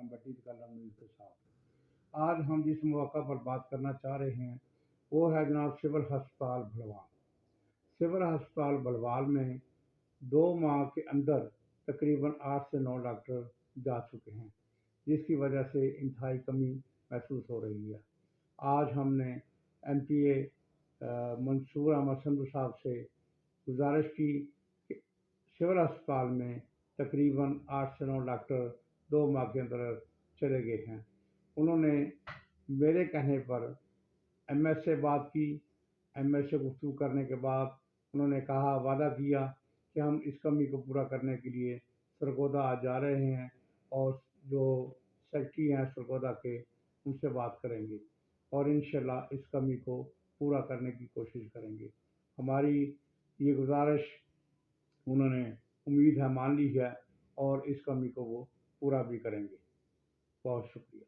बड़ी कलम मीर के साथ। आज हम जिस मौका पर बात करना चाह रहे हैं वो है जनाब सिविल अस्पताल भलवाल। सिविल अस्पताल भलवाल में 2 माह के अंदर तकरीबन 8 से 9 डॉक्टर जा चुके हैं, जिसकी वजह से इंतहाई कमी महसूस हो रही है। आज हमने MPA मंसूर अहमद संधू साहब से गुजारिश की कि सिविल अस्पताल में तकरीबन 8 से 9 डॉक्टर 2 माह के अंदर चले गए हैं। उन्होंने मेरे कहने पर MS से बात की। MS से गुफ्तगू करने के बाद उन्होंने कहा, वादा किया कि हम इस कमी को पूरा करने के लिए सरगोदा आज जा रहे हैं और जो सेक्रेटरी हैं सरगोदा के उनसे बात करेंगे और इंशाल्लाह इस कमी को पूरा करने की कोशिश करेंगे। हमारी ये गुजारिश उन्होंने उम्मीद है मान ली है और इस कमी को वो पूरा भी करेंगे। बहुत शुक्रिया।